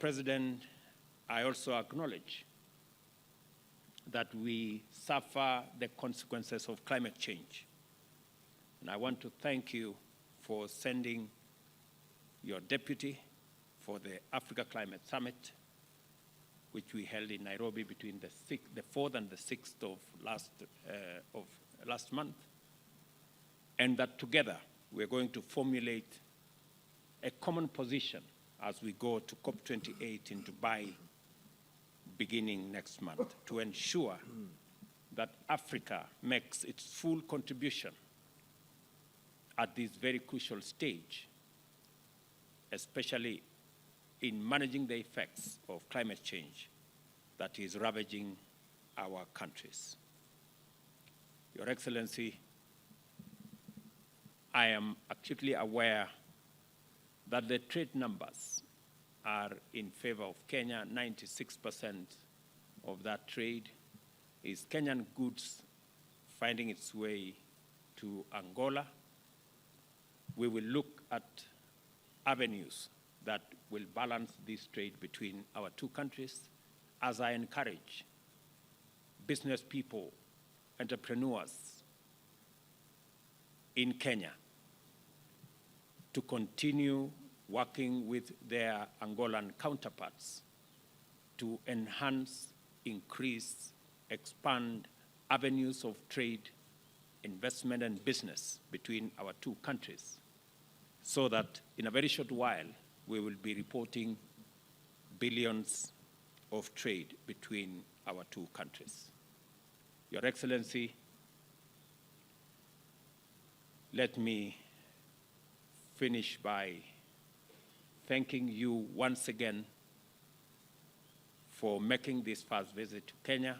President, I also acknowledge that we suffer the consequences of climate change. And I want to thank you for sending your deputy for the Africa Climate Summit, which we held in Nairobi between the 4th and the 6th of last month, and that together we're going to formulate a common position as we go to COP28 in Dubai beginning next month to ensure that Africa makes its full contribution at this very crucial stage, especially in managing the effects of climate change that is ravaging our countries. Your Excellency, I am acutely aware that the trade numbers are in favor of Kenya. 96% of that trade is Kenyan goods finding its way to Angola. We will look at avenues that will balance this trade between our two countries, as I encourage business people, entrepreneurs in Kenya to continue working with their Angolan counterparts to enhance, increase, expand avenues of trade, investment, and business between our two countries, so that in a very short while, we will be reporting billions of trade between our two countries. Your Excellency, let me finish by thanking you once again for making this first visit to Kenya,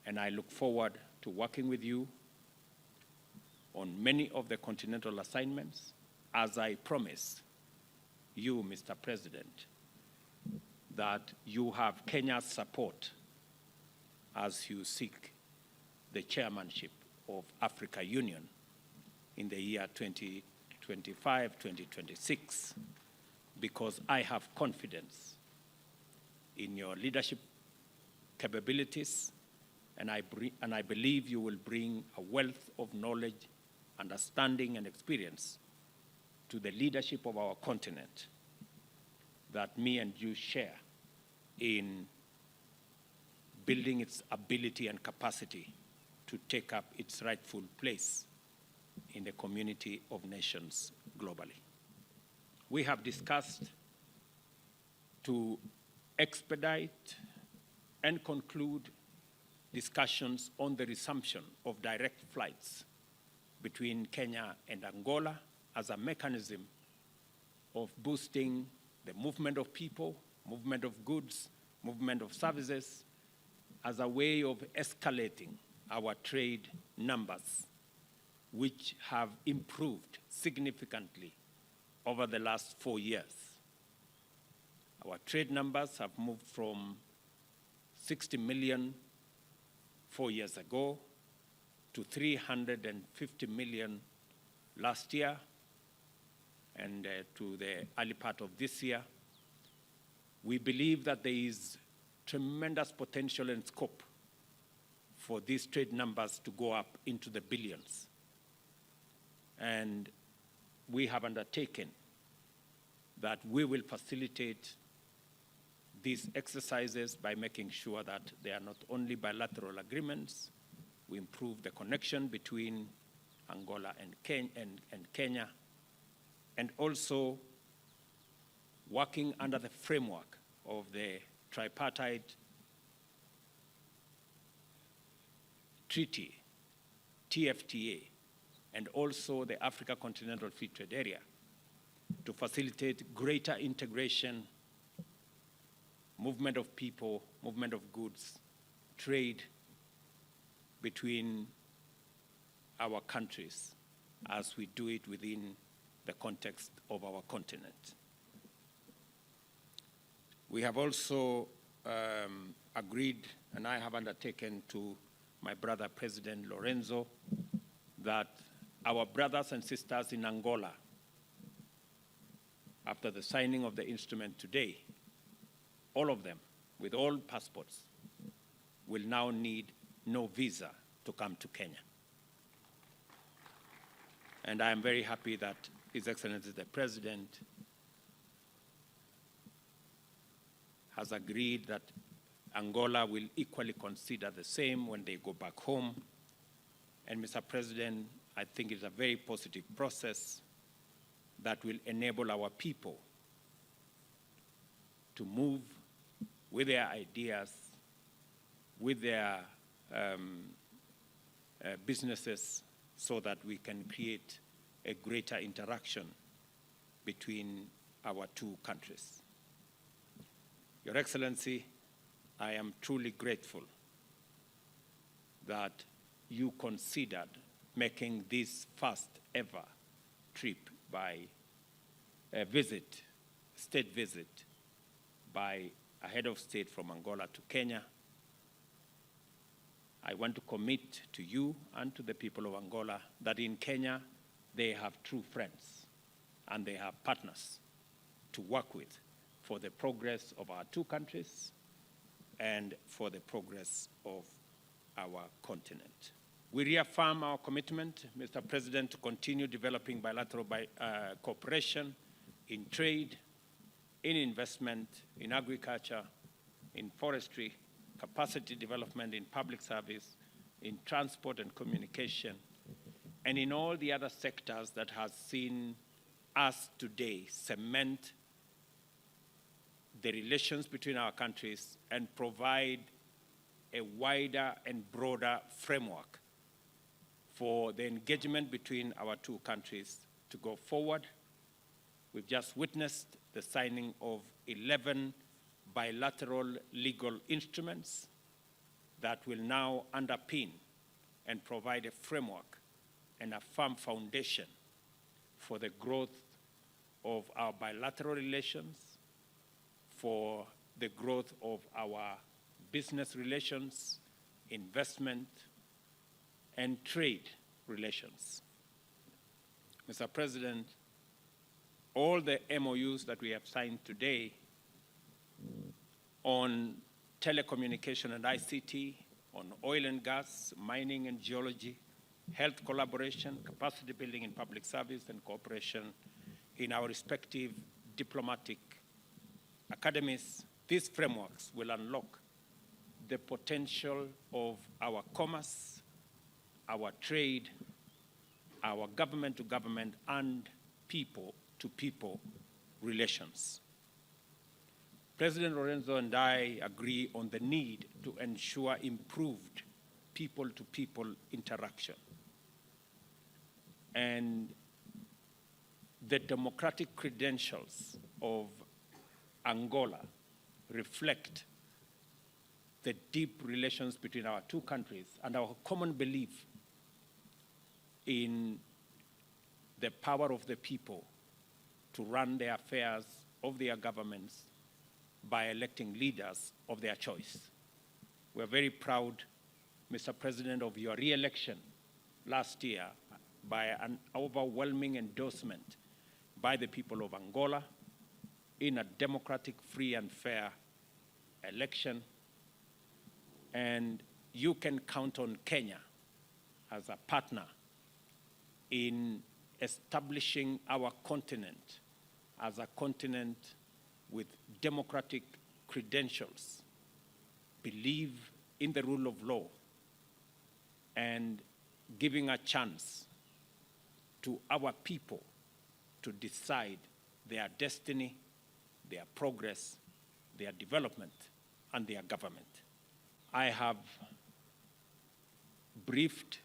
and I look forward to working with you on many of the continental assignments, as I promise you, Mr. President, that you have Kenya's support as you seek the chairmanship of Africa Union in the year 2025, 2026, because I have confidence in your leadership capabilities, and I believe you will bring a wealth of knowledge, understanding, and experience to the leadership of our continent that me and you share in building its ability and capacity to take up its rightful place in the community of nations globally. We have discussed to expedite and conclude discussions on the resumption of direct flights between Kenya and Angola as a mechanism of boosting the movement of people, movement of goods, movement of services, as a way of escalating our trade numbers, which have improved significantly over the last 4 years. Our trade numbers have moved from 60 million 4 years ago to 350 million last year, and to the early part of this year. We believe that there is tremendous potential and scope for these trade numbers to go up into the billions. And we have undertaken that we will facilitate these exercises by making sure that they are not only bilateral agreements, we improve the connection between Angola and Kenya, and also working under the framework of the tripartite treaty, TFTA, and also the Africa Continental Free Trade Area to facilitate greater integration, movement of people, movement of goods, trade between our countries as we do it within the context of our continent. We have also agreed, and I have undertaken to my brother President Lorenzo, that our brothers and sisters in Angola after the signing of the instrument today, all of them, with all passports, will now need no visa to come to Kenya. And I am very happy that His Excellency the President has agreed that Angola will equally consider the same when they go back home. And Mr. President, I think it's a very positive process that will enable our people to move with their ideas, with their businesses, so that we can create a greater interaction between our two countries. Your Excellency, I am truly grateful that you considered making this first ever trip by a visit, state visit, by a head of state from Angola to Kenya. I want to commit to you and to the people of Angola that in Kenya they have true friends and they have partners to work with for the progress of our two countries and for the progress of our continent. We reaffirm our commitment, Mr. President, to continue developing bilateral cooperation in trade, in investment, in agriculture, in forestry, capacity development in public service, in transport and communication, and in all the other sectors that has seen us today cement the relations between our countries and provide a wider and broader framework for the engagement between our two countries to go forward. We've just witnessed the signing of 11 bilateral legal instruments that will now underpin and provide a framework and a firm foundation for the growth of our bilateral relations, for the growth of our business relations, investment, and trade relations. Mr. President, all the MOUs that we have signed today on telecommunication and ICT, on oil and gas, mining and geology, health collaboration, capacity building in public service, and cooperation in our respective diplomatic academies, these frameworks will unlock the potential of our commerce, our trade, our government-to-government and people-to-people relations. President Lorenzo and I agree on the need to ensure improved people-to-people interaction. And the democratic credentials of Angola reflect the deep relations between our two countries and our common belief in the power of the people to run the affairs of their governments by electing leaders of their choice. We're very proud, Mr. President, of your re-election last year by an overwhelming endorsement by the people of Angola in a democratic, free, and fair election. And you can count on Kenya as a partner in establishing our continent as a continent with democratic credentials, believe in the rule of law, and giving a chance to our people to decide their destiny, their progress, their development, and their government. I have briefed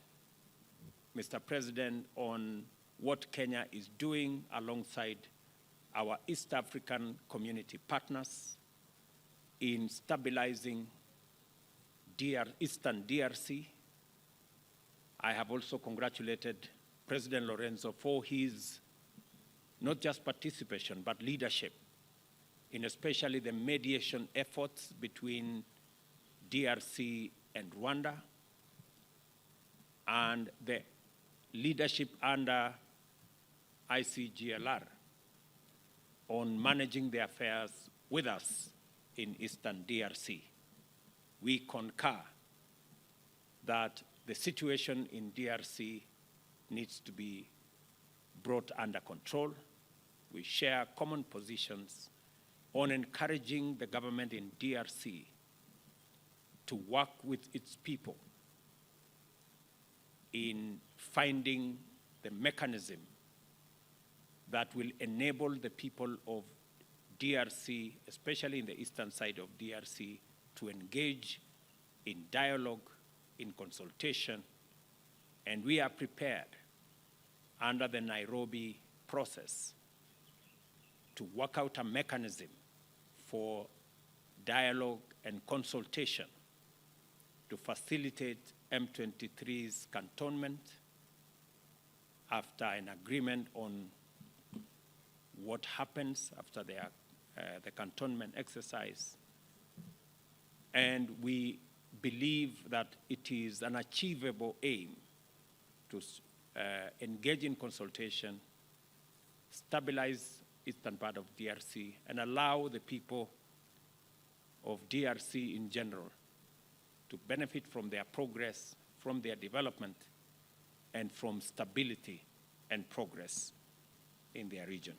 Mr. President on what Kenya is doing alongside our East African community partners in stabilizing Eastern DRC. I have also congratulated President Lorenzo for his not just participation, but leadership in especially the mediation efforts between DRC and Rwanda, and the leadership under ICGLR on managing the affairs with us in Eastern DRC. We concur that the situation in DRC needs to be brought under control. We share common positions on encouraging the government in DRC to work with its people in finding the mechanism that will enable the people of DRC, especially in the eastern side of DRC, to engage in dialogue, in consultation, and we are prepared under the Nairobi process to work out a mechanism for dialogue and consultation to facilitate M23's cantonment after an agreement on what happens after the cantonment exercise. And we believe that it is an achievable aim to engage in consultation, stabilize eastern part of DRC, and allow the people of DRC in general to benefit from their progress, from their development, and from stability and progress in their region.